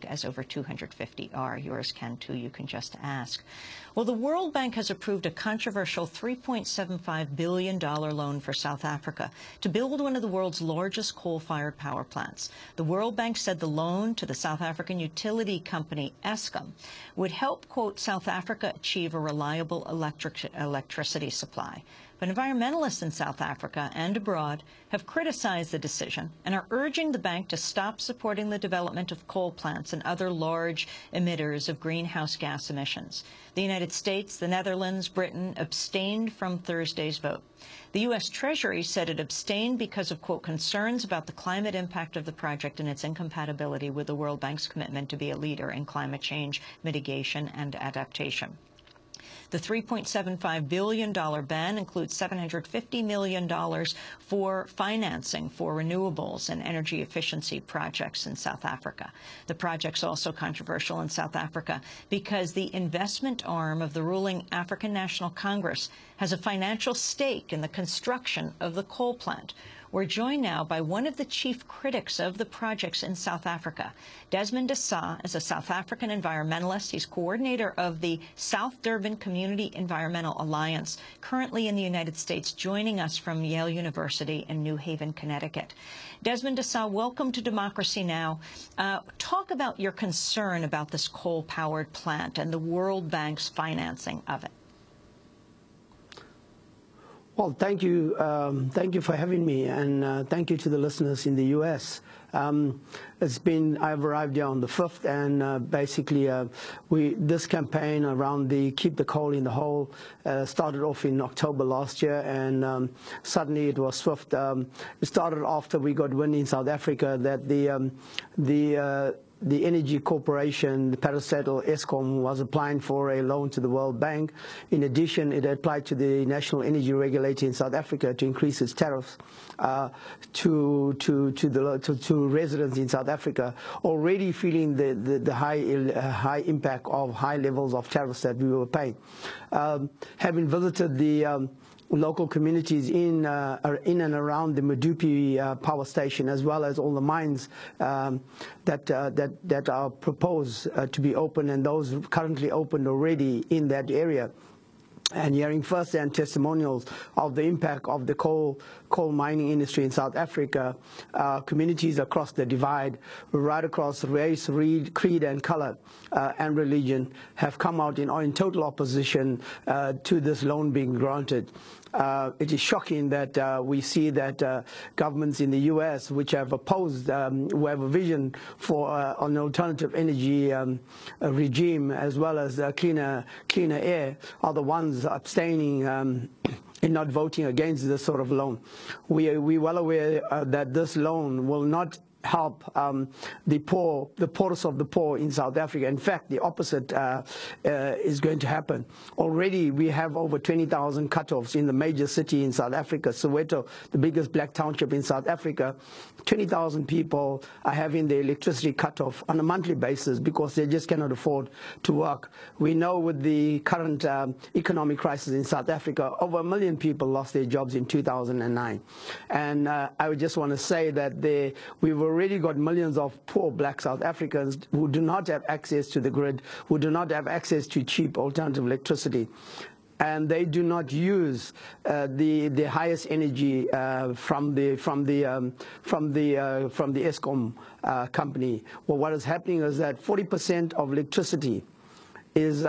as over 250 are. Yours can too, you can just ask. Well, the World Bank has approved a controversial $3.75 billion loan for South Africa to build one of the world's largest coal-fired power plants. The World Bank said the loan to the South African utility company Eskom would help, quote, South Africa achieve a reliable electricity supply. But environmentalists in South Africa and abroad have criticized the decision and are urging the bank to stop supporting the development of coal plants and other large emitters of greenhouse gas emissions. The United States, the Netherlands, Britain abstained from Thursday's vote. The U.S. Treasury said it abstained because of, quote, concerns about the climate impact of the project and its incompatibility with the World Bank's commitment to be a leader in climate change mitigation and adaptation. The $3.75 billion ban includes $750 million for financing for renewables and energy efficiency projects in South Africa. The project's also controversial in South Africa because the investment arm of the ruling African National Congress has a financial stake in the construction of the coal plant. We're joined now by one of the chief critics of the projects in South Africa. Desmond DSa is a South African environmentalist. He's coordinator of the South Durban Community Environmental Alliance, currently in the United States, joining us from Yale University in New Haven, Connecticut. Desmond DSa, welcome to Democracy Now! Talk about your concern about this coal-powered plant and the World Bank's financing of it. Well, thank you for having me, and thank you to the listeners in the U.S. I've arrived here on the 5th, and basically this campaign around the Keep the Coal in the Hole started off in October last year, and suddenly it was swift. It started after we got wind in South Africa that the energy corporation, the parastatal Eskom, was applying for a loan to the World Bank. In addition, it applied to the National Energy Regulator in South Africa to increase its tariffs to residents in South Africa, already feeling the high impact of high levels of tariffs that we were paying. Having visited the local communities in and around the Multibillion power station, as well as all the mines that are proposed to be open, and those currently opened already in that area, and hearing first-hand testimonials of the impact of the coal mining industry in South Africa, communities across the divide, right across race, creed, and color and religion, have come out in total opposition to this loan being granted. It is shocking that we see that governments in the U.S., which have opposed, who have a vision for an alternative energy regime, as well as cleaner air, are the ones abstaining in not voting against this sort of loan. We're well aware that this loan will not help the poorest of the poor in South Africa. In fact, the opposite is going to happen. Already we have over 20,000 cutoffs in the major city in South Africa, Soweto, the biggest black township in South Africa. 20,000 people are having their electricity cut off on a monthly basis because they just cannot afford to work. We know with the current economic crisis in South Africa, over 1 million people lost their jobs in 2009. And I would just want to say that we've already got millions of poor black South Africans who do not have access to the grid, who do not have access to cheap alternative electricity, and they do not use the highest energy from the Eskom company. Well, what is happening is that 40% of electricity is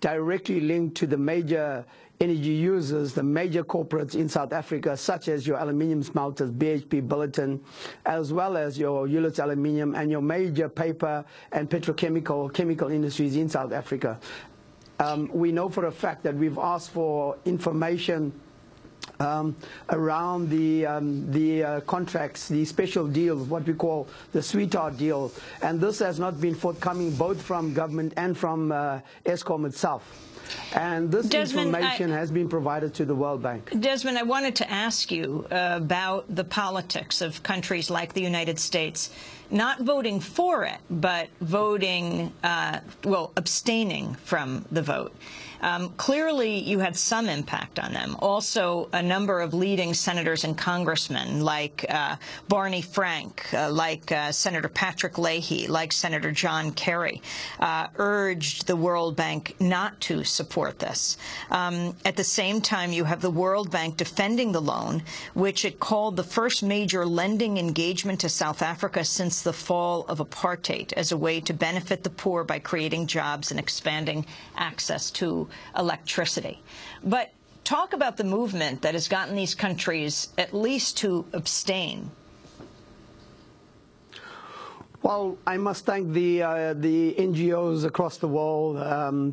directly linked to the major energy users, the major corporates in South Africa, such as your aluminium smelters, BHP Billiton, as well as your Hewlett's Aluminium and your major paper and chemical industries in South Africa. We know for a fact that we've asked for information around the contracts, the special deals, what we call the sweetheart deal, and this has not been forthcoming both from government and from Eskom itself. And this Desmond, information has been provided to the World Bank. Desmond, I wanted to ask you about the politics of countries like the United States, not voting for it, but voting, well, abstaining from the vote. Clearly, you had some impact on them. Also, a number of leading senators and congressmen, like Barney Frank, like Senator Patrick Leahy, like Senator John Kerry, urged the World Bank not to support this. At the same time, you have the World Bank defending the loan, which it called the first major lending engagement to South Africa since the fall of apartheid, as a way to benefit the poor by creating jobs and expanding access to electricity. But talk about the movement that has gotten these countries at least to abstain. Well, I must thank the NGOs across the world,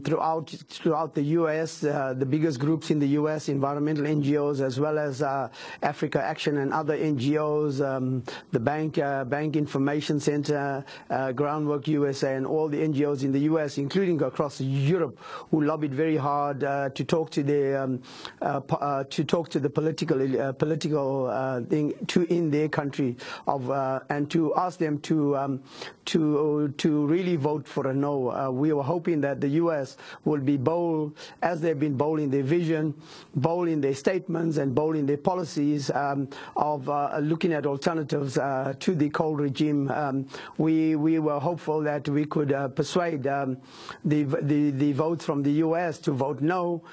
throughout the U.S., the biggest groups in the U.S., environmental NGOs, as well as Africa Action and other NGOs, the Bank Information Center, Groundwork USA, and all the NGOs in the U.S., including across Europe, who lobbied very hard to talk to the political thing in their country and to ask them to really vote for a no. We were hoping that the U.S. will be bold, as they've been bold in their vision, bold in their statements, and bold in their policies of looking at alternatives to the coal regime. We were hopeful that we could persuade the votes from the U.S. to vote no.